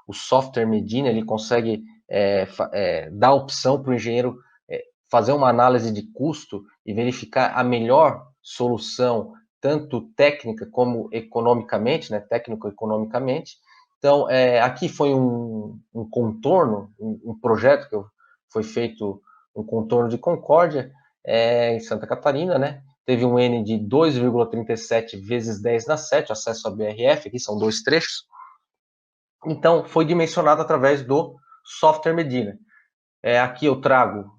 o software Medina, ele consegue dar a opção para o engenheiro fazer uma análise de custo e verificar a melhor solução, tanto técnica como economicamente, né, técnico-economicamente. Então, aqui foi um contorno, um projeto que foi feito, um contorno de Concórdia, em Santa Catarina, né? Teve um N de 2,37 vezes 10 na 7, acesso a BRF, aqui são 2 trechos. Então, foi dimensionado através do software Medina. Aqui eu trago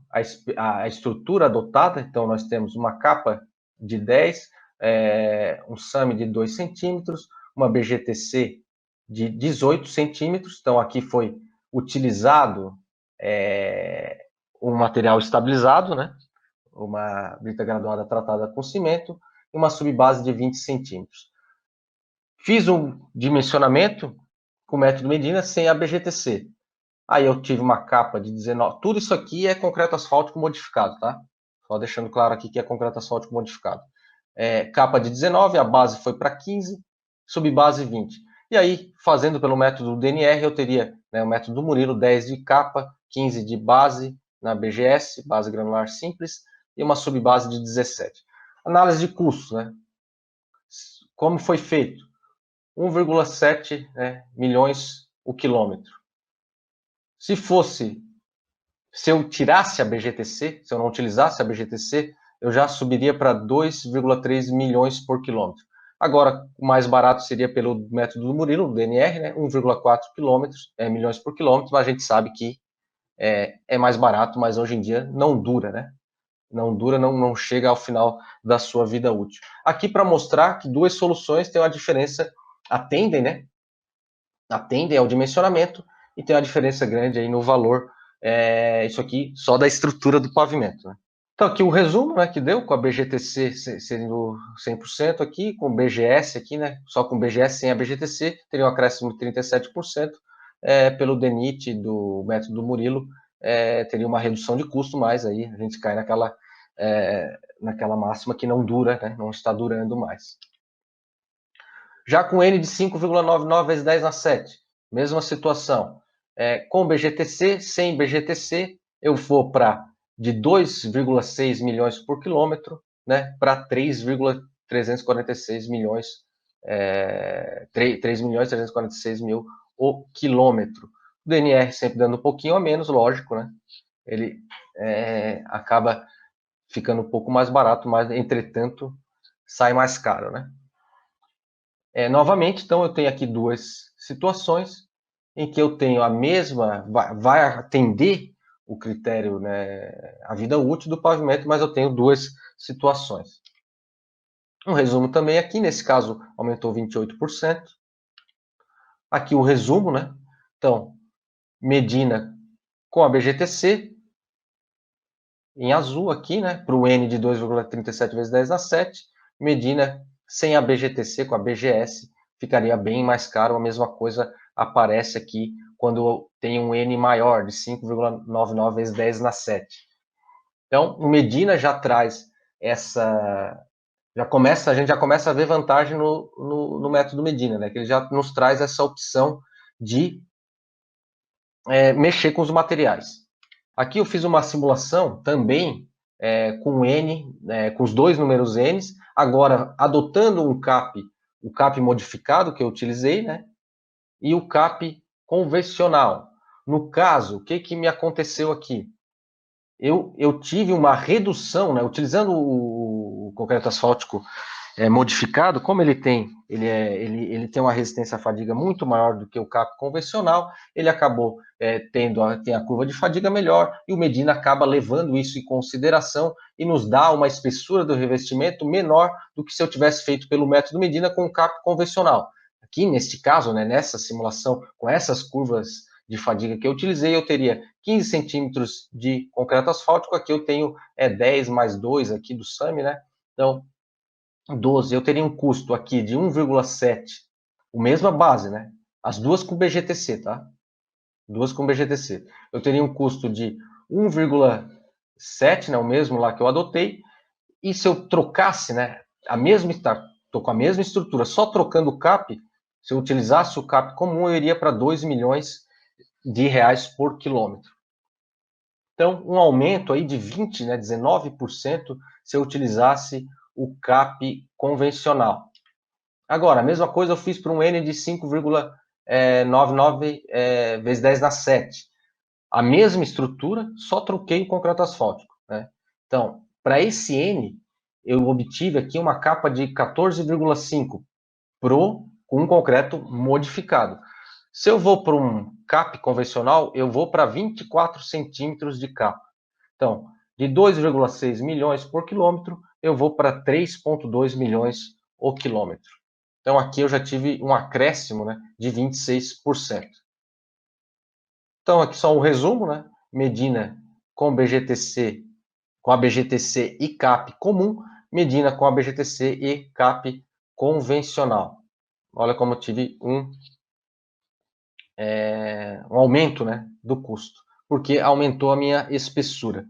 a estrutura adotada, então nós temos uma capa de 10, um SAMI de 2 centímetros, uma BGTC de 18 centímetros, então aqui foi utilizado um material estabilizado, né? Uma brita graduada tratada com cimento, e uma subbase de 20 centímetros. Fiz um dimensionamento com o método Medina sem a BGTC. Aí eu tive uma capa de 19. Tudo isso aqui é concreto asfáltico modificado, tá? Só deixando claro aqui que é concreto asfáltico modificado. Capa de 19, a base foi para 15, subbase 20. E aí, fazendo pelo método DNR, eu teria, né, o método do Murilo, 10 de capa, 15 de base na BGS, base granular simples, e uma subbase de 17. Análise de custos, né? Como foi feito? 1,7 milhões o quilômetro. Se eu tirasse a BGTC, se eu não utilizasse a BGTC, eu já subiria para 2,3 milhões por quilômetro. Agora, o mais barato seria pelo método do Murilo, do DNR, né? 1,4 milhões por quilômetro, mas a gente sabe que é mais barato, mas hoje em dia não dura, né? Não dura, não chega ao final da sua vida útil. Aqui para mostrar que duas soluções têm uma diferença, atendem, né? Atendem ao dimensionamento e tem uma diferença grande aí no valor. Isso aqui só da estrutura do pavimento, né? Então aqui o resumo, né, que deu com a BGTC sendo 100% aqui, com o BGS aqui, né, só com o BGS sem a BGTC, teria um acréscimo de 37%, pelo DENIT do método do Murilo, teria uma redução de custo, mas aí a gente cai naquela máxima que não dura, né, não está durando mais. Já com N de 5,99 vezes 10 na 7, mesma situação. Com BGTC, sem BGTC, eu vou para de 2,6 milhões por quilômetro, né, para 3,346 milhões, 3 milhões 346 mil o quilômetro. O DNR sempre dando um pouquinho a menos, lógico, né? Ele acaba ficando um pouco mais barato, mas entretanto sai mais caro, né? Novamente, então, eu tenho aqui duas situações em que eu tenho a mesma, vai atender o critério, né, a vida útil do pavimento, mas eu tenho duas situações. Um resumo também aqui, nesse caso, aumentou 28%. Aqui o resumo, né? Então, Medina com a BGTC, em azul aqui, né? Para o N de 2,37 vezes 10 na 7. Medina sem a BGTC, com a BGS, ficaria bem mais caro. A mesma coisa aparece aqui quando tem um N maior, de 5,99 vezes 10 na 7. Então, o Medina já traz essa... a gente já começa a ver vantagem no método Medina, né? Que ele já nos traz essa opção de mexer com os materiais. Aqui eu fiz uma simulação também com N, com os dois números N, agora adotando o CAP modificado que eu utilizei, né? E o CAP convencional. No caso, o que me aconteceu aqui? Eu tive uma redução, né? Utilizando o concreto asfáltico modificado, como ele tem uma resistência à fadiga muito maior do que o CAP convencional, ele acabou tem a curva de fadiga melhor, e o Medina acaba levando isso em consideração e nos dá uma espessura do revestimento menor do que se eu tivesse feito pelo método Medina com o CAP convencional. Aqui, neste caso, né, nessa simulação, com essas curvas de fadiga que eu utilizei, eu teria 15 centímetros de concreto asfáltico, aqui eu tenho 10 mais 2 aqui do SAMI, né? Então, 12, eu teria um custo aqui de 1,7, a mesma base, né? As duas com BGTC, tá? Duas com BGTC. Eu teria um custo de 1,7, né? O mesmo lá que eu adotei. E se eu trocasse, né? Tô com a mesma estrutura, só trocando o CAP, Se eu utilizasse o CAP comum, eu iria para 2 milhões de reais por quilômetro. Então, um aumento aí de 20, né, 19%, se eu utilizasse o CAP convencional. Agora, a mesma coisa eu fiz para um N de 5,99 vezes 10 na 7. A mesma estrutura, só troquei o concreto asfáltico, né? Então, para esse N, eu obtive aqui uma capa de 14,5 com um concreto modificado. Se eu vou para um CAP convencional, eu vou para 24 centímetros de capa. Então, de 2,6 milhões por quilômetro, eu vou para 3,2 milhões o quilômetro. Então, aqui eu já tive um acréscimo, né, de 26%. Então, aqui só um resumo, né? Medina com BGTC, com a BGTC e CAP comum, Medina com a BGTC e CAP convencional. Olha como eu tive um aumento, né, do custo, porque aumentou a minha espessura.